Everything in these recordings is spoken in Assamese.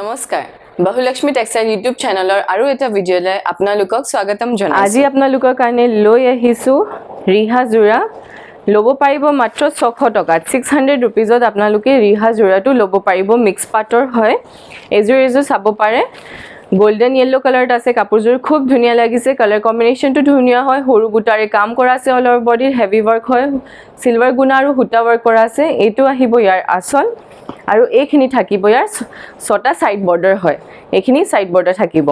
নমস্কাৰ বহুলক্ষ্মী টেক্সটাইল ইউটিউব চেনেলৰ আৰু এটা ভিডিঅ'লৈ আপোনালোকক স্বাগতম জনাইছো। আজি আপোনালোকৰ কাৰণে লৈ আহিছো ৰিহা জোৰা ল'ব পাৰিব মাত্ৰ 600 টকাত 600 रुपीजত আপোনালোকে ৰিহা জোৰাটো ল'ব পাৰিব মিক্স পাটৰ হয় এজোৰ চাব পাৰে গোল্ডেন येलो কালাৰত আছে কাপোৰজোৰ খুব ধুনীয়া লাগিছে কালাৰ কম্বিনেশনটো ধুনীয়া হয় সৰু বুটাৰে কাম কৰা আছে all over body heavy work হয় সিলভাৰ গুণা আৰু হুটা ওয়াৰ্ক কৰা আছে এটো আহিব ইয়াৰ আসল আৰু এইখিনি থাকিব ইয়াৰ ছটা সাইড বৰ্ডাৰ হয় এইখিনি সাইড বৰ্ডাৰ থাকিব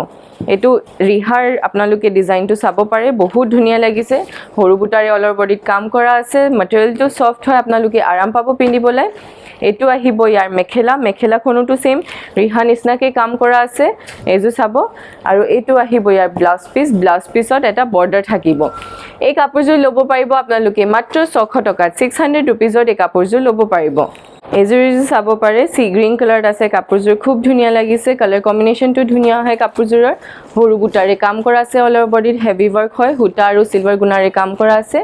এটো ৰিহাৰ আপোনালোকে ডিজাইনটো চাব পাৰে বহুত ধুনীয়া লাগিছে সৰু বুটাৰে অল ওভাৰ বডিত কাম কৰা আছে মটেৰিয়েলটো সফট হয় আপোনালোকে আৰাম পাব পিন্ধিবলৈ এটো আহিব ইয়াৰ মেখেলাখনটো সেম ৰিহা নিচিনাকৈ কাম কৰা আছে এজো চাব আৰু এটো আহিব ইয়াৰ ব্লাউজ পিছত এটা বৰ্ডাৰ থাকিব এই কাপোৰজোৰ ল'ব পাৰিব আপোনালোকে মাত্ৰ 600 টকাত 600 रुपीजত এই কাপোৰজোৰ ল'ব পাৰিব এজোৰ চাব পাৰে সি গ্ৰীন কালাৰত আছে কাপোৰজোৰ খুব ধুনীয়া লাগিছে কালাৰ কম্বিনেশনটো ধুনীয়া হয় কাপোৰজোৰৰ সৰু বুটাৰে কাম কৰা আছে অল ওভাৰ বডিত হেভি ওয়াৰ্ক হয় হুটা আৰু সিলভাৰ গুণাৰে কাম কৰা আছে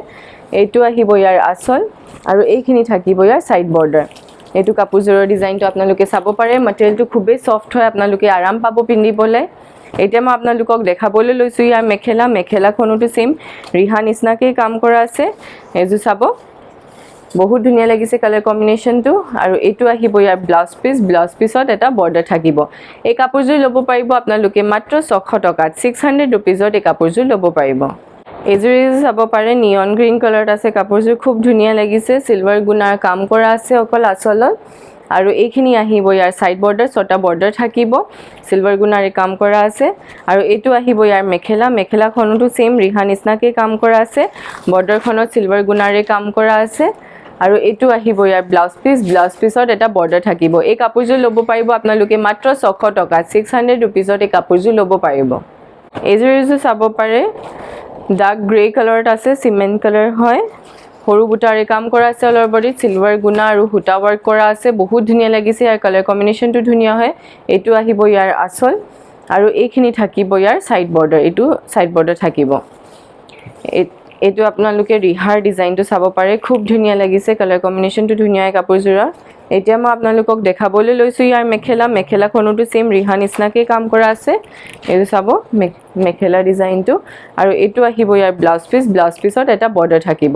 এটো আহিব ইয়াৰ আসল আৰু এইখিনি থাকিব ইয়াৰ সাইড বৰ্ডাৰ এটো কাপোৰজোৰৰ ডিজাইনটো আপোনালোকে চাব পাৰে মটেৰিয়েলটো খুবেই সফট হয় আপোনালোকে আৰাম পাব পিন্ধিবলৈ এতিয়া মই আপোনালোকক দেখাবলৈ লৈছো ইয়াৰ মেখেলাখনটো সেম ৰিহা নিচিনাকৈ কাম কৰা আছে এজো চাব বহুত ধুনীয়া লাগিছে কালাৰ কম্বিনেশনটো আৰু এটো আহিব ইয়াৰ ব্লাউজ পিছত এটা বৰ্ডাৰ থাকিব এই কাপোৰজোৰ ল'ব পাৰিব আপোনালোকে মাত্ৰ 600 টকাত 600 रुपीजত এই কাপোৰজোৰ ল'ব পাৰিব এজোৰ চাব পাৰে নিয়ন গ্ৰীন কালাৰত আছে কাপোৰজোৰ খুব ধুনীয়া লাগিছে সিলভাৰ গুণাৰ কাম কৰা আছে অকল আসলত আৰু এইখিনি আহিব ইয়াৰ সাইড বৰ্ডাৰ ছটা বৰ্ডাৰ থাকিব সিলভাৰ গুণাৰে কাম কৰা আছে আৰু এটো আহিব ইয়াৰ মেখেলাখনটো সেম ৰিহা নিচিনাকৈ কাম কৰা আছে বৰ্ডাৰখনত সিলভাৰ গুণাৰে কাম কৰা আছে আৰু এটো আহিব ইয়াৰ ব্লাউজ পিছত এটা বৰ্ডাৰ থাকিব এই কাপোৰজোৰ ল'ব পাৰিব আপোনালোকে মাত্ৰ 600 টকাত 600 रुपीजত এই কাপোৰজোৰ ল'ব পাৰিব এজোৰ চাব পাৰে ডাৰ্ক গ্ৰে কালাৰত আছে সিমেন্ট কালাৰ হয় সৰু বুটাৰে কাম কৰা আছে অল ওভাৰ বডিত সিলভাৰ গুণা আৰু হুটা ওয়াৰ্ক কৰা আছে বহুত ধুনীয়া লাগিছে ইয়াৰ কালাৰ কম্বিনেশনটো ধুনীয়া হয় এটো আহিব ইয়াৰ আসল আৰু এইখিনি থাকিব ইয়াৰ সাইড বৰ্ডাৰ এটো সাইড বৰ্ডাৰ থাকিব এটো আপোনালোকে ৰিহাৰ ডিজাইনটো চাব পাৰে খুব ধুনীয়া লাগিছে কালাৰ কম্বিনেশনটো ধুনীয়া হয় কাপোৰজোৰৰ এতিয়া মই আপোনালোকক দেখাবলৈ লৈছো ইয়াৰ মেখেলাখনটো সেম ৰিহা নিচিনাকৈ কাম কৰা আছে এটো চাব মেখেলা ডিজাইনটো আৰু এটো আহিব ইয়াৰ ব্লাউজ পিছত এটা বৰ্ডাৰ থাকিব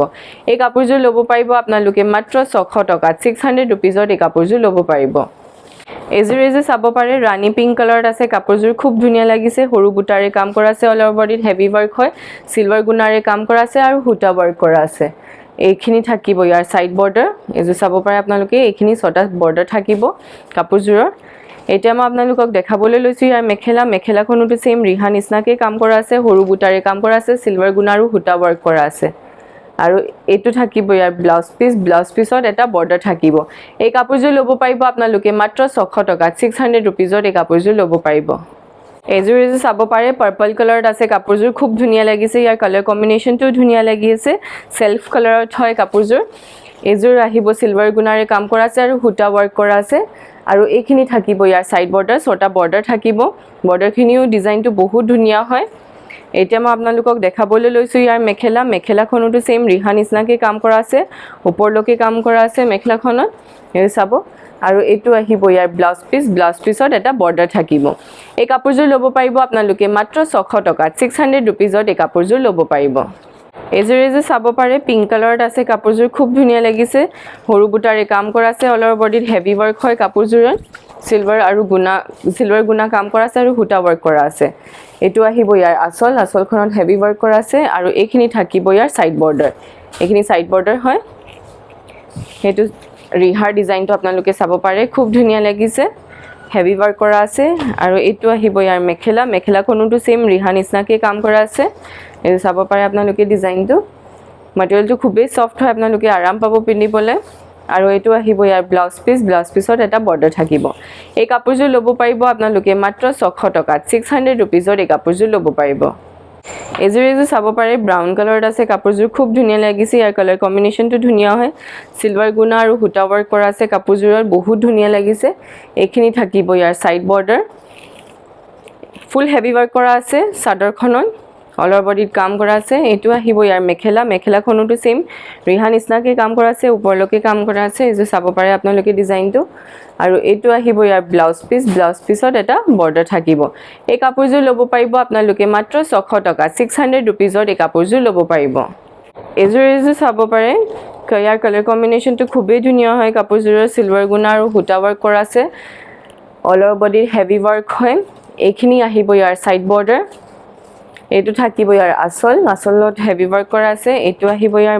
এই কাপোৰজোৰ ল'ব পাৰিব আপোনালোকে মাত্ৰ 600 টকাত 600 रुपीजত এই কাপোৰজোৰ ল'ব পাৰিব এজোৰ চাব পাৰে ৰাণী পিংক কালাৰত আছে কাপোৰজোৰ খুব ধুনীয়া লাগিছে সৰু বুটাৰে কাম কৰা আছে অল ওভাৰ বডিত হেভি ওয়াৰ্ক হয় সিলভাৰ গুণাৰে কাম কৰা আছে আৰু হুটা ওয়াৰ্ক কৰা আছে এইখিনি থাকিব ইয়াৰ সাইড বৰ্ডাৰ এজো চাব পাৰে আপোনালোকে এইখিনি ছটা বৰ্ডাৰ থাকিব কাপোৰজোৰৰ এতিয়া মই আপোনালোকক দেখাবলৈ লৈছো ইয়াৰ মেখেলাখনটো সেম ৰিহা নিচিনাকৈ কাম কৰা আছে সৰু বুটাৰে কাম কৰা আছে সিলভাৰ গুণা আৰু হুটা ওয়াৰ্ক কৰা আছে আৰু এটো থাকিব ইয়াৰ ব্লাউজ পিছত এটা বৰ্ডাৰ থাকিব এই কাপোৰজোৰ ল'ব পাৰিব আপোনালোকে মাত্ৰ 600 টকাত 600 रुपीजত এই কাপোৰজোৰ ল'ব পাৰিব এজোৰ চাব পাৰে পাৰ্পল কালাৰত আছে কাপোৰজোৰ খুব ধুনীয়া লাগিছে ইয়াৰ কালাৰ কম্বিনেশনটো ধুনীয়া লাগি আছে সেলফ কালাৰত হয় কাপোৰজোৰ এজোৰ আহিব সিলভাৰ গুণাৰে কাম কৰা আছে আৰু হুটা ওয়াৰ্ক কৰা আছে আৰু এইখিনি থাকিব ইয়াৰ সাইড বৰ্ডাৰ ছটা বৰ্ডাৰ থাকিব বৰ্ডাৰখিনিও ডিজাইনটো বহুত ধুনীয়া হয় এতিয়া মই আপোনালোকক দেখাবলৈ লৈছো ইয়াৰ মেখেলাখনটো সেম ৰিহা নিচিনাকৈ কাম কৰা আছে ওপৰলৈকে কাম কৰা আছে মেখেলাখনত এই চাব আৰু এটো আহিব ইয়াৰ ব্লাউজ পিছত এটা বৰ্ডাৰ থাকিব এই কাপোৰজোৰ ল'ব পাৰিব আপোনালোকে মাত্ৰ 600 টকাত 600 रुपीजত এই কাপোৰজোৰ ল'ব পাৰিব এজোৰ চাব পাৰে পিংক কালাৰত আছে কাপোৰজোৰ খুব ধুনীয়া লাগিছে সৰু বুটাৰে কাম কৰা আছে অল ওভাৰ বডিত হেভি ওয়াৰ্ক হয় কাপোৰজোৰত সিলভাৰ গুণা কাম কৰা আছে আৰু হুটা ওয়াৰ্ক কৰা আছে এটো আহিব ইয়াৰ আসলখনত হেভি ওয়াৰ্ক কৰা আছে আৰু এইখিনি থাকিব ইয়াৰ সাইড বৰ্ডাৰ এইখিনি সাইড বৰ্ডাৰ হয় হেতু ৰিহাৰ ডিজাইনটো আপোনালোকে চাব পাৰে খুব ধুনীয়া লাগিছে হেভি ওয়াৰ্ক কৰা আছে আৰু এটো আহিব ইয়াৰ মেখেলাখনটো সেম ৰিহা নিচিনাকৈ কাম কৰা আছে এই চাব পাৰে আপোনালোকে ডিজাইনটো মটেৰিয়েলটো খুবেই সফট হয় আপোনালোকে আৰাম পাব পিন্ধিবলৈ আৰু এটো আহিব ইয়াৰ ব্লাউজ পিছত এটা বৰ্ডাৰ থাকিব এই কাপোৰজোৰ ল'ব পাৰিব আপোনালোকে মাত্ৰ 600 টকাত 600 रुपीजত এই কাপোৰজোৰ ল'ব পাৰিব এজোৰ চাব পাৰে ব্ৰাউন কালাৰত আছে কাপোৰজোৰ খুব ধুনীয়া লাগিছে ইয়াৰ কালাৰ কম্বিনেশনটো ধুনীয়া হয় সিলভাৰ গুণা আৰু হুটা ওয়াৰ্ক কৰা আছে কাপোৰজোৰৰ বহুত ধুনীয়া লাগিছে এইখিনি থাকিব ইয়াৰ সাইড বৰ্ডাৰ ফুল হেভি ওয়াৰ্ক কৰা আছে চাদৰখনত অল অভাৰ বডিত কাম কৰা আছে এইটো আহিব ইয়াৰ মেখেলাখনতো সেম ৰিহা নিচিনাকে কাম কৰা আছে ওপৰলৈকে কাম কৰা আছে এই যে চাব পাৰে আপোনালোকে ডিজাইনটো আৰু এইটো আহিব ইয়াৰ ব্লাউজ পিছত এটা বৰ্ডাৰ থাকিব এই কাপোৰযোৰ ল'ব পাৰিব আপোনালোকে মাত্ৰ 600 টকা 600 ৰুপিজত এই কাপোৰযোৰ ল'ব পাৰিব এযোৰ চাব পাৰে ইয়াৰ কালাৰ কম্বিনেশ্যনটো খুবেই ধুনীয়া হয় কাপোৰযোৰৰ সিলভাৰ গুণা আৰু হুটা ৱৰ্ক কৰা আছে অল অভাৰ বডিৰ হেভি ৱৰ্ক হয় এইখিনি আহিব ইয়াৰ সাইড বৰ্ডাৰ এইটো থাকিব ইয়াৰ আঁচলত হেভি ৱৰ্ক কৰা আছে এইটো আহিব ইয়াৰ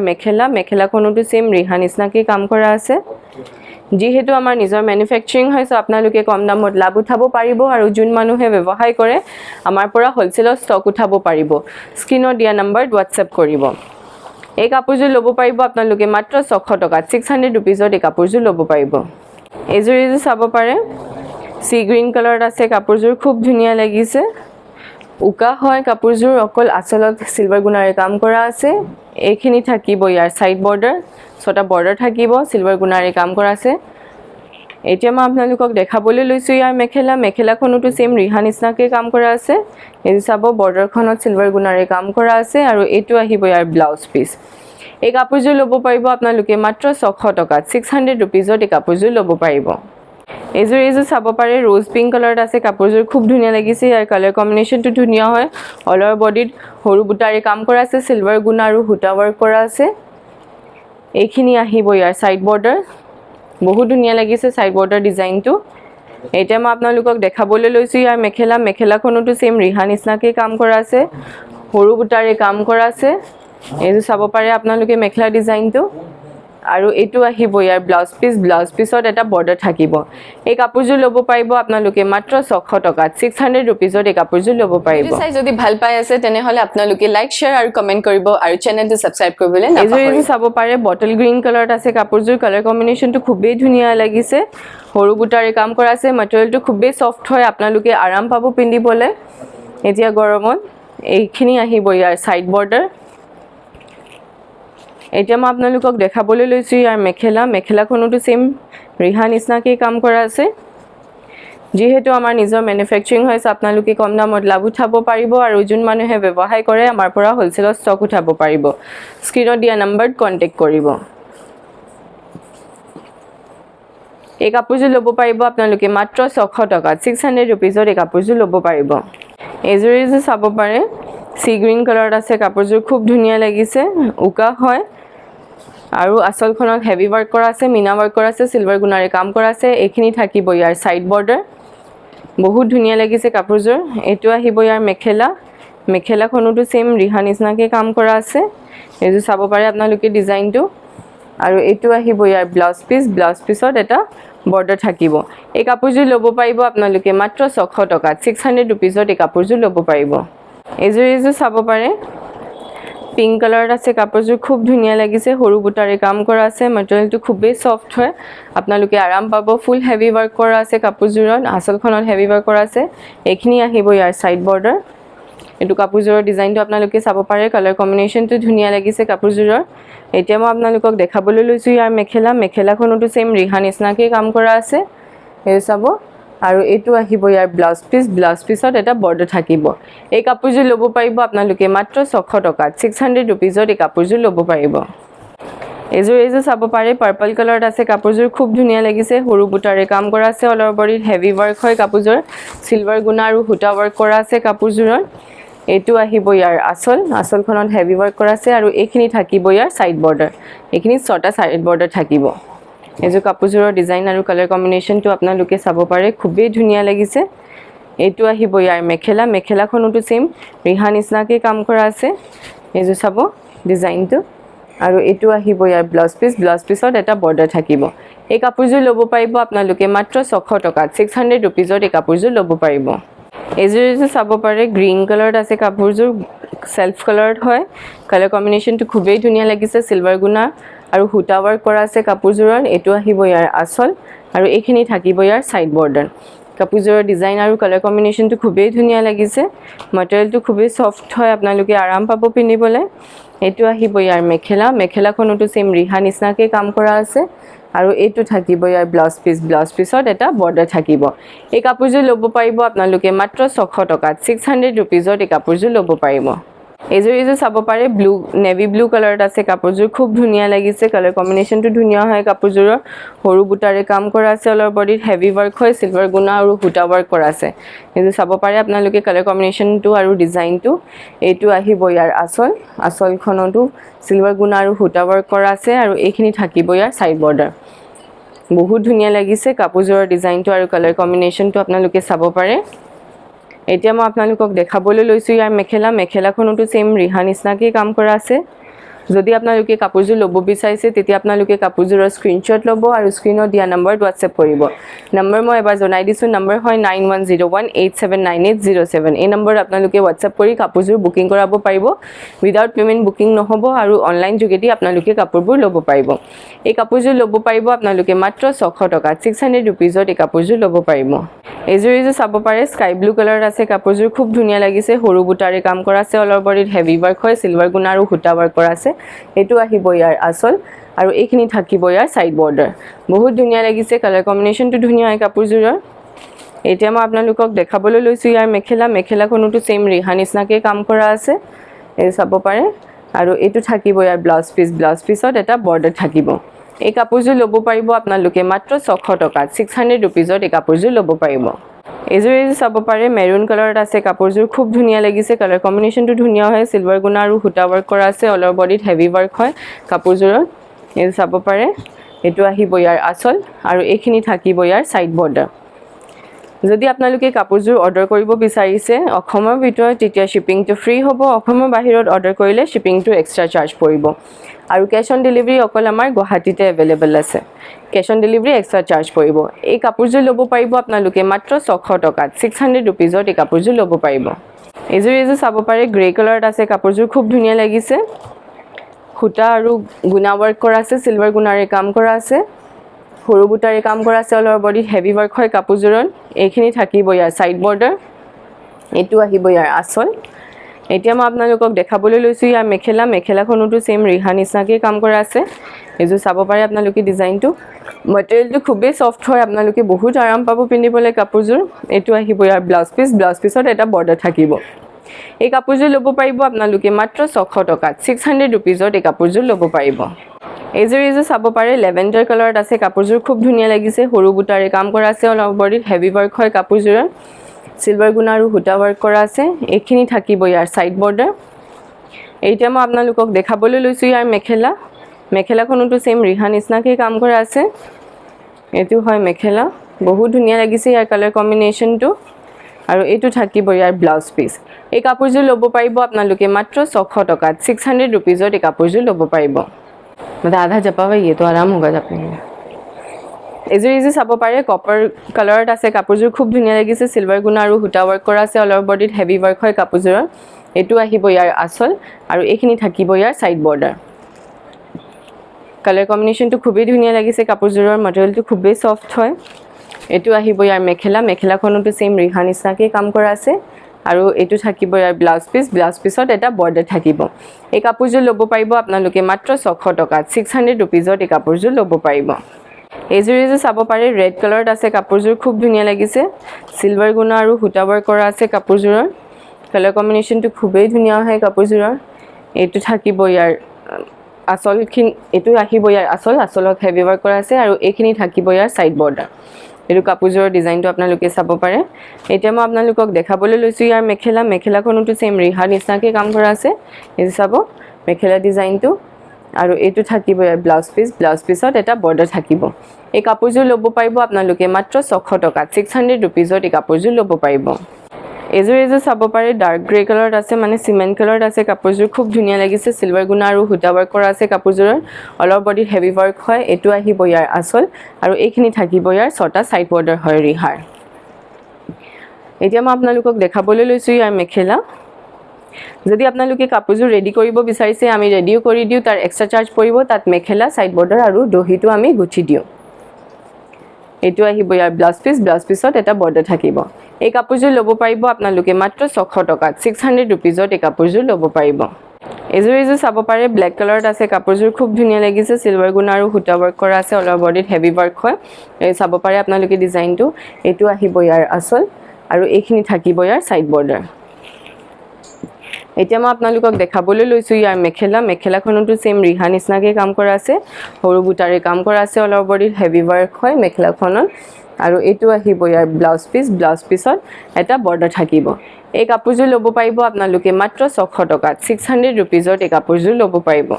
মেখেলাখনতো সেম ৰিহা নিচিনাকে কাম কৰা আছে যিহেতু আমাৰ নিজৰ ম্যানুফ্যাকচাৰিং হয় সো আপোনালোকে কম দামত লাভ উঠাব পাৰিব আৰু যোন মানুহে ব্যৱসায় কৰে আমাৰ পৰা হোলসেলৰ ষ্টক উঠাব পাৰিব স্ক্ৰিনত দিয়া নম্বৰত WhatsApp কৰিব এই কাপোৰযোৰ ল'ব পাৰিব আপোনালোকে মাত্ৰ 600 টকা 600 ৰুপিজত এই কাপোৰযোৰ ল'ব পাৰিব এযোৰ চাব পাৰে সি গ্ৰীন কালাৰত আছে কাপোৰযোৰ খুব ধুনীয়া লাগিছে উকা হয় কাপোৰযোৰ অকল আঁচলত সিলভাৰ গুণাৰে কাম কৰা আছে এইখিনি থাকিব ইয়াৰ সাইড বৰ্ডাৰ ছটা বৰ্ডাৰ থাকিব সিলভাৰ গুণাৰে কাম কৰা আছে এতিয়া মই আপোনালোকক দেখাবলৈ লৈছো ইয়াৰ মেখেলাখনতো সেম ৰিহা নিচিনাকে কাম কৰা আছে এই চাব বৰ্ডাৰখনত সিলভাৰ গুণাৰে কাম কৰা আছে আৰু এইটো আহিব ইয়াৰ ব্লাউজ পিস এই কাপোৰযোৰ ল'ব পাৰিব আপোনালোকে মাত্ৰ 600 টকা 600 ৰুপিজত এই কাপোৰযোৰ ল'ব পাৰিব এযোৰ চাব পাৰে ৰ'জ পিংক কালাৰত আছে কাপোৰযোৰ খুব ধুনীয়া লাগিছে ইয়াৰ কালাৰ কম্বিনেশ্যনটো ধুনীয়া হয় অল অভাৰ বডিত সৰু বুটাৰে কাম কৰা আছে সিলভাৰ গুণা আৰু হুটা ৱৰ্ক কৰা আছে এইখিনি আহিব ইয়াৰ সাইড বৰ্ডাৰ বহুত ধুনীয়া লাগিছে সাইড বৰ্ডাৰ ডিজাইনটো এতিয়া মই আপোনালোকক দেখাবলৈ লৈছো ইয়াৰ মেখেলাখনতো সেম ৰিহা নিচিনাকে কাম কৰা আছে সৰু বুটাৰে কাম কৰা আছে এইযোৰ চাব পাৰে আপোনালোকে মেখেলা ডিজাইনটো আৰু এইটো আহিব ইয়াৰ ব্লাউজ পিছত এটা বৰ্ডাৰ থাকিব এই কাপোৰযোৰ ল'ব পাৰিব আপোনালোকে মাত্ৰ 600 টকা 600 ৰুপিজত এই কাপোৰযোৰ ল'ব পাৰিব চাই যদি ভাল পাই আছে তেনেহলে আপোনালোকে লাইক শেয়াৰ আৰু কমেন্ট কৰিব আৰু চেনেলটো সাবস্ক্ৰাইব কৰিবলৈ নাপাহৰিব এযোৰ চাব পাৰে বটল গ্ৰীন কালাৰত আছে কাপোৰযোৰ কালাৰ কম্বিনেশ্যনটো খুবেই ধুনীয়া লাগিছে সৰু বুটাৰে কাম কৰা আছে মেটেৰিয়েলটো খুবেই সফট হয় আপোনালোকে আৰাম পাব পিন্ধিবলৈ এতিয়া গৰমত এইখিনি আহিব ইয়াৰ সাইড বৰ্ডাৰ এতিয়া মই আপোনালোকক দেখাবলৈ লৈছো ইয়াৰ মেখেলাখনতো সেম ৰিহা নিচিনাকে কাম কৰা আছে যেহেতু আমাৰ নিজৰ ম্যানুফ্যাকচাৰিং হয় আপোনালোকে কম দামত লাভ উঠাব পাৰিব আৰু যোন মানুহে ব্যৱসায় কৰে আমাৰ পৰা হোলসেলৰ ষ্টক উঠাব পাৰিব স্ক্ৰিনত দিয়া নম্বৰত কন্টাক্ট কৰিব এই কাপোৰযোৰ ল'ব পাৰিব আপোনালোকে মাত্ৰ 600 টকা 600 ৰুপিজত এই কাপোৰযোৰ ল'ব পাৰিব এযোৰ চাব পাৰে সি গ্ৰীন কালাৰত আছে কাপোৰযোৰ খুব ধুনীয়া লাগিছে উকা হয় আৰু আঁচলখনত হেভি ৱৰ্ক কৰা আছে মিনা ৱৰ্ক কৰা আছে সিলভাৰ গুণাৰে কাম কৰা আছে এইখিনি থাকিব ইয়াৰ সাইড বৰ্ডাৰ বহুত ধুনীয়া লাগিছে কাপোৰযোৰ এইটো আহিব ইয়াৰ মেখেলাখনতো সেম ৰিহা নিচিনাকে কাম কৰা আছে এইযোৰ চাব পাৰে আপোনালোকে ডিজাইনটো আৰু এইটো আহিব ইয়াৰ ব্লাউজ পিছত এটা বৰ্ডাৰ থাকিব এই কাপোৰযোৰ ল'ব পাৰিব আপোনালোকে মাত্ৰ 600 টকা 600 ৰুপিজত এই কাপোৰযোৰ ল'ব পাৰিব এযোৰ চাব পাৰে পিংক কালাৰত আছে কাপোৰযোৰ খুব ধুনীয়া লাগিছে সৰু বুটাৰে কাম কৰা আছে মেটেৰিয়েলটো খুবেই সফট হয় আপোনালোকে আৰাম পাব ফুল হেভি ৱৰ্ক কৰা আছে কাপোৰযোৰত আঁচলখনত হেভি ৱৰ্ক কৰা আছে এইখিনি আহিব ইয়াৰ সাইড বৰ্ডাৰ এইটো কাপোৰযোৰৰ ডিজাইনটো আপোনালোকে চাব পাৰে কালাৰ কম্বিনেশ্যনটো ধুনীয়া লাগিছে কাপোৰযোৰৰ এতিয়া মই আপোনালোকক দেখাবলৈ লৈছো ইয়াৰ মেখেলাখনতো সেম ৰিহা নিচিনাকে কাম কৰা আছে এই চাব আৰু এইটো আহিব ইয়াৰ ব্লাউজ পিছত এটা বৰ্ডাৰ থাকিব এই কাপোৰযোৰ ল'ব পাৰিব আপোনালোকে মাত্ৰ 600 টকা 600 ৰুপিজত এই কাপোৰযোৰ ল'ব পাৰিব এযোৰ চাব পাৰে পাৰ্পল কালাৰত আছে কাপোৰযোৰ খুব ধুনীয়া লাগিছে সৰু বুটাৰে কাম কৰা আছে অল অভাৰ বডিত হেভি ৱৰ্ক হয় কাপোৰযোৰ সিলভাৰ গুণা আৰু হুটা ৱৰ্ক কৰা আছে কাপোৰযোৰত এইটো আহিব ইয়াৰ আঁচলখনত হেভি ৱৰ্ক কৰা আছে আৰু এইখিনি থাকিব ইয়াৰ সাইড বৰ্ডাৰ এইখিনি ছটা সাইড বৰ্ডাৰ থাকিব এযোৰ কাপোৰযোৰৰ ডিজাইন আৰু কালাৰ কম্বিনেশ্যনটো আপোনালোকে চাব পাৰে খুবেই ধুনীয়া লাগিছে এইটো আহিব ইয়াৰ মেখেলাখনতো সেম ৰিহা নিচিনাকে কাম কৰা আছে এইযোৰ চাব ডিজাইনটো আৰু এইটো আহিব ইয়াৰ ব্লাউজ পিছত এটা বৰ্ডাৰ থাকিব এই কাপোৰযোৰ ল'ব পাৰিব আপোনালোকে মাত্ৰ 600 টকা 600 ৰুপিজত এই কাপোৰযোৰ ল'ব পাৰিব এযোৰ চাব পাৰে গ্ৰীন কালাৰত আছে কাপোৰযোৰ সেলফ কালাৰত হয় কালাৰ কম্বিনেশ্যনটো খুবেই ধুনীয়া লাগিছে সিলভাৰ গুণা আৰু হুটা ৱৰ্ক কৰা আছে কাপোৰযোৰত এইটো আহিব ইয়াৰ আঁচল আৰু এইখিনি থাকিব ইয়াৰ সাইড বৰ্ডাৰ কাপোৰযোৰৰ ডিজাইন আৰু কালাৰ কম্বিনেশ্যনটো খুবেই ধুনীয়া লাগিছে মেটেৰিয়েলটো খুবেই সফট হয় আপোনালোকে আৰাম পাব পিন্ধিবলৈ এইটো আহিব ইয়াৰ মেখেলাখনতো সেম ৰিহা নিচিনাকে কাম কৰা আছে আৰু এইটো থাকিব ইয়াৰ ব্লাউজ পিছত এটা বৰ্ডাৰ থাকিব এই কাপোৰযোৰ ল'ব পাৰিব আপোনালোকে মাত্ৰ 600 টকা 600 ৰুপিজত এই কাপোৰযোৰ ল'ব পাৰিব এইযোৰ চাব পাৰে ব্লু নেভি ব্লু কালাৰত আছে কাপোৰযোৰ খুব ধুনীয়া লাগিছে কালাৰ কম্বিনেশ্যনটো ধুনীয়া হয় কাপোৰযোৰৰ সৰু বুটাৰে কাম কৰা আছে অল বডিত হেভি ৱৰ্ক হয় সিলভাৰ গুণা আৰু হুটা ৱৰ্ক কৰা আছে এইযোৰ চাব পাৰে আপোনালোকে কালাৰ কম্বিনেশ্যনটো আৰু ডিজাইনটো এইটো আহিব ইয়াৰ আচলখনতো সিলভাৰ গুণা আৰু হুটা ৱৰ্ক কৰা আছে আৰু এইখিনি থাকিব ইয়াৰ সাইড বৰ্ডাৰ বহুত ধুনীয়া লাগিছে কাপোৰযোৰৰ ডিজাইনটো আৰু কালাৰ কম্বিনেশ্যনটো আপোনালোকে চাব পাৰে এতিয়া মই আপোনালোকক দেখাবলৈ লৈছো ইয়াৰ মেখেলাখনতো সেম ৰিহা নিচিনাকৈ কাম কৰা আছে যদি আপোনালোকে কাপোৰযোৰ ল'ব বিচাৰিছে তেতিয়া আপোনালোকে কাপোৰযোৰৰ স্ক্ৰীনশ্বট ল'ব আৰু স্ক্ৰীনত দিয়া নম্বৰত হোৱাটছএপ কৰিব নম্বৰ মই এবাৰ জনাই দিছোঁ নম্বৰ হয় 9101879807 এই নম্বৰত আপোনালোকে হোৱাটছএপ কৰি কাপোৰযোৰ বুকিং কৰাব পাৰিব উইদাউট পেমেণ্ট বুকিং নহ'ব আৰু অনলাইন যোগেদি আপোনালোকে কাপোৰবোৰ ল'ব পাৰিব এই কাপোৰযোৰ ল'ব পাৰিব আপোনালোকে মাত্ৰ 600 টকাত 600 ৰুপিজত এই কাপোৰযোৰ ল'ব পাৰিব এইযোৰ চাব পাৰে স্কাই ব্লু কালাৰত আছে কাপোৰযোৰ খুব ধুনীয়া লাগিছে সৰু বুটাৰে কাম কৰা আছে অল বডিত হেভি ৱৰ্ক হয় সিলভাৰ গুণা আৰু হুটা ৱৰ্ক কৰা আছে এইটো আহিব ইয়াৰ আচল আৰু এইখিনি থাকিব ইয়াৰ সাইড বৰ্ডাৰ বহুত ধুনীয়া লাগিছে কালাৰ কম্বিনেশ্যনটো ধুনীয়া হয় কাপোৰযোৰৰ এতিয়া মই আপোনালোকক দেখাবলৈ লৈছোঁ ইয়াৰ মেখেলাখনতো সেম ৰিহা নিচিনাকৈ কাম কৰা আছে এই চাব পাৰে আৰু এইটো থাকিব ইয়াৰ ব্লাউজ পিছত এটা বৰ্ডাৰ থাকিব এই কাপোৰযোৰ ল'ব পাৰিব আপোনালোকে মাত্ৰ 600 টকাত 600 ৰুপিজত এই কাপোৰযোৰ ল'ব পাৰিব এইযোৰ চাব পাৰে মেৰুন কালাৰত আছে কাপোৰযোৰ খুব ধুনীয়া লাগিছে কালাৰ কম্বিনেশ্যনটো ধুনীয়া হয় সিলভাৰ গুণা আৰু হুটা ৱৰ্ক কৰা আছে অল বডিত হেভি ৱৰ্ক হয় কাপোৰযোৰত এই চাব পাৰে এইটো আহিব ইয়াৰ আচল আৰু এইখিনি থাকিব ইয়াৰ সাইড বৰ্ডাৰ যদি আপোনালোকে কাপোৰযোৰ অৰ্ডাৰ কৰিব বিচাৰিছে অসমৰ ভিতৰত তেতিয়া শিপিংটো ফ্ৰী হ'ব অসমৰ বাহিৰত অৰ্ডাৰ কৰিলে শিপিংটো এক্সট্ৰা চাৰ্জ পৰিব আৰু কেশ অন ডেলিভাৰী অকল আমাৰ গুৱাহাটীতে এভেইলেবল আছে কেশ অন ডেলিভাৰী এক্সট্ৰা চাৰ্জ পৰিব এই কাপোৰযোৰ ল'ব পাৰিব আপোনালোকে মাত্ৰ 600 টকাত 600 ৰুপিজত এই কাপোৰযোৰ ল'ব পাৰিব এইযোৰ চাব পাৰে গ্ৰে কালাৰত আছে কাপোৰযোৰ খুব ধুনীয়া লাগিছে হুটা আৰু গুণা ৱৰ্ক কৰা আছে সিলভাৰ গুণাৰে কাম কৰা আছে সৰু বুটাৰে কাম কৰা আছে অল বডিত হেভি ৱৰ্ক হয় কাপোৰযোৰত এইখিনি থাকিব ইয়াৰ সাইড বৰ্ডাৰ এইটো আহিব ইয়াৰ আচল এতিয়া মই আপোনালোকক দেখাবলৈ লৈছোঁ ইয়াৰ মেখেলাখনতো সেম ৰিহা নিচিনাকৈ কাম কৰা আছে এইযোৰ চাব পাৰে আপোনালোকে ডিজাইনটো মেটেৰিয়েলটো খুবেই সফ্ট হয় আপোনালোকে বহুত আৰাম পাব পিন্ধিবলৈ কাপোৰযোৰ এইটো আহিব ইয়াৰ ব্লাউজ পিছত এটা বৰ্ডাৰ থাকিব এই কাপোৰযোৰ ল'ব পাৰিব আপোনালোকে মাত্ৰ 600 টকাত 600 ৰুপিজত এই কাপোৰযোৰ ল'ব পাৰিব এইযোৰ চাব পাৰে লেভেণ্ডাৰ কালাৰত আছে কাপোৰযোৰ খুব ধুনীয়া লাগিছে সৰু বুটাৰে কাম কৰা আছে অল বডিত হেভি ৱৰ্ক হয় কাপোৰযোৰৰ সিলভাৰ গুণা আৰু হুটা ৱৰ্ক কৰা আছে এইখিনি থাকিব ইয়াৰ সাইড বৰ্ডাৰ এতিয়া মই আপোনালোকক দেখাবলৈ লৈছোঁ ইয়াৰ মেখেলাখনতো সেম ৰিহা নিচিনাকৈ কাম কৰা আছে এইটো হয় মেখেলা বহুত ধুনীয়া লাগিছে ইয়াৰ কালাৰ কম্বিনেশ্যনটো আৰু এইটো থাকিব ইয়াৰ ব্লাউজ পিচ এই কাপোৰযোৰ ল'ব পাৰিব আপোনালোকে মাত্ৰ 600 টকাত 600 ৰুপিজত এই কাপোৰযোৰ ল'ব পাৰিব मतलब आधा जपा हुआ ये तो आराम होगा जपने में এইযোৰ চাব পাৰে কপাৰ কালাৰত আছে কাপোৰযোৰ খুব ধুনীয়া লাগিছে সিলভাৰ গুণা আৰু হুটা ৱৰ্ক কৰা আছে অল বডিত হেভি ৱৰ্ক হয় কাপোৰযোৰৰ এইটো আহিব ইয়াৰ আচল আৰু এইখিনি থাকিব ইয়াৰ সাইড বৰ্ডাৰ কালাৰ কম্বিনেশ্যনটো খুবেই ধুনীয়া লাগিছে কাপোৰযোৰৰ মেটেৰিয়েলটো খুবেই সফ্ট হয় এইটো আহিব ইয়াৰ মেখেলাখনতো সেম ৰিহা নিচিনাকৈ কাম কৰা আছে আৰু এইটো থাকিব ইয়াৰ ব্লাউজ পিছত এটা বৰ্ডাৰ থাকিব এই কাপোৰযোৰ ল'ব পাৰিব আপোনালোকে মাত্ৰ 600 টকাত 600 ৰুপিজত এই কাপোৰযোৰ ল'ব পাৰিব এইযোৰ চাব পাৰে ৰেড কালাৰত আছে কাপোৰযোৰ খুব ধুনীয়া লাগিছে সিলভাৰ গুণা আৰু হুটা ৱৰ্ক কৰা আছে কাপোৰযোৰৰ কালাৰ কম্বিনেশ্যনটো খুবেই ধুনীয়া হয় কাপোৰযোৰৰ এইটো থাকিব ইয়াৰ এইটো আহিব ইয়াৰ আচলত হেভি ৱৰ্ক কৰা আছে আৰু এইখিনি থাকিব ইয়াৰ সাইড বৰ্ডাৰ এইটো কাপোৰযোৰৰ ডিজাইনটো আপোনালোকে চাব পাৰে এতিয়া মই আপোনালোকক দেখাবলৈ লৈছোঁ ইয়াৰ মেখেলাখনতো সেম ৰিহা নিচিনাকৈ কাম কৰা আছে এই চাব মেখেলা ডিজাইনটো আৰু এইটো থাকিব ইয়াৰ ব্লাউজ পিছত এটা বৰ্ডাৰ থাকিব এই কাপোৰযোৰ ল'ব পাৰিব আপোনালোকে মাত্ৰ 600 টকাত 600 ৰুপিজত এই কাপোৰযোৰ ল'ব পাৰিব এইযোৰ চাব পাৰে ডাৰ্ক গ্ৰে কালাৰত আছে মানে সিমেণ্ট কালাৰত আছে কাপোৰযোৰ খুব ধুনীয়া লাগিছে সিলভাৰ গুণা আৰু হুটা ৱৰ্ক কৰা আছে কাপোৰযোৰৰ অল বডিত হেভি ৱৰ্ক হয় এইটো আহিব ইয়াৰ আচল আৰু এইখিনি থাকিব ইয়াৰ 6টা সাইড বৰ্ডাৰ হয় ৰিহাৰ এতিয়া মই আপোনালোকক দেখাবলৈ লৈছোঁ ইয়াৰ মেখেলা যদি আপোনালোকে কাপোৰযোৰ ৰেডি কৰিব বিচাৰিছে আমি ৰেডিও কৰি দিওঁ তাৰ এক্সট্ৰা চাৰ্জ পৰিব তাত মেখেলা সাইড বৰ্ডাৰ আৰু দহিটো আমি গুঠি দিওঁ এইটো আহিব ইয়াৰ ব্লাউজ পিছত এটা বৰ্ডাৰ থাকিব এই কাপোৰযোৰ ল'ব পাৰিব আপোনালোকে মাত্ৰ 600 টকাত 600 ৰুপিজত এই কাপোৰযোৰ ল'ব পাৰিব এইযোৰ চাব পাৰে ব্লেক কালাৰত আছে কাপোৰযোৰ খুব ধুনীয়া লাগিছে সিলভাৰ গুণা আৰু হুটা ৱৰ্ক কৰা আছে অল বডিত হেভি ৱৰ্ক হয় এই চাব পাৰে আপোনালোকে ডিজাইনটো এইটো আহিব ইয়াৰ আচল আৰু এইখিনি থাকিব ইয়াৰ সাইড বৰ্ডাৰ এতিয়া মই আপোনালোকক দেখাবলৈ লৈছোঁ ইয়াৰ মেখেলাখনতো সেম ৰিহা নিচিনাকৈ কাম কৰা আছে, সৰু বুটাৰে কাম কৰা আছে, অল অভাৰ বডিত হেভি ৱাৰ্ক হয় মেখেলাখনত। আৰু এইটো আহিব ইয়াৰ ব্লাউজ পিছত এটা বৰ্ডাৰ থাকিব। এই কাপোৰযোৰ ল'ব পাৰিব আপোনালোকে মাত্ৰ 600 টকাত, 600 ৰুপিজত এই কাপোৰযোৰ ল'ব পাৰিব।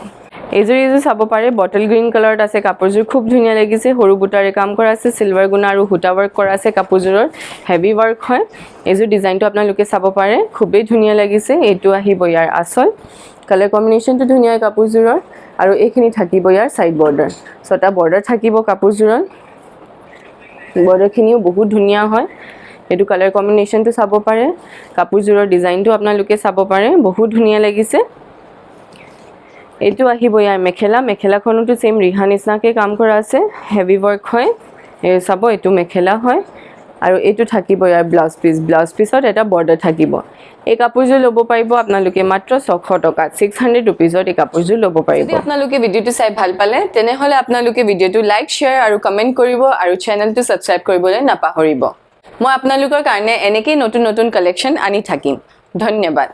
এইযোৰ চাব পাৰে বটল গ্ৰীণ কালাৰত আছে, কাপোৰযোৰ খুব ধুনীয়া লাগিছে, সৰু বুটাৰে কাম কৰা আছে, চিলভাৰ গুণা আৰু সূতা ৱৰ্ক কৰা আছে, কাপোৰযোৰৰ হেভি ৱৰ্ক হয়। এইযোৰ ডিজাইনটো আপোনালোকে চাব পাৰে, খুবেই ধুনীয়া লাগিছে। এইটো আহিব ইয়াৰ আচল, কালাৰ কম্বিনেশ্যনটো ধুনীয়া কাপোৰযোৰৰ। আৰু এইখিনি থাকিব ইয়াৰ ছাইড বৰ্ডাৰ, 6টা বৰ্ডাৰ থাকিব কাপোৰযোৰত। বৰ্ডাৰখিনিও বহুত ধুনীয়া হয়। এইটো কালাৰ কম্বিনেশ্যনটো চাব পাৰে, কাপোৰযোৰৰ ডিজাইনটো আপোনালোকে চাব পাৰে, বহুত ধুনীয়া লাগিছে। এইটো আহিব ইয়াৰ মেখেলাখনতো সেম ৰিহা নিচিনাকৈ কাম কৰা আছে, হেভি ৱৰ্ক হয়। চাব এইটো মেখেলা হয়। আৰু এইটো থাকিব ইয়াৰ ব্লাউজ পিছত এটা বৰ্ডাৰ থাকিব। এই কাপোৰযোৰ ল'ব পাৰিব আপোনালোকে মাত্ৰ 600 টকাত, 600 ৰুপিজত এই কাপোৰযোৰ ল'ব পাৰিব। যদি আপোনালোকে ভিডিঅ'টো চাই ভাল পালে তেনেহ'লে আপোনালোকে ভিডিঅ'টো লাইক, শ্বেয়াৰ আৰু কমেণ্ট কৰিব আৰু চেনেলটো ছাবস্ক্ৰাইব কৰিবলৈ নাপাহৰিব। মই আপোনালোকৰ কাৰণে এনেকেই নতুন কালেকশ্যন আনি থাকিম। ধন্যবাদ।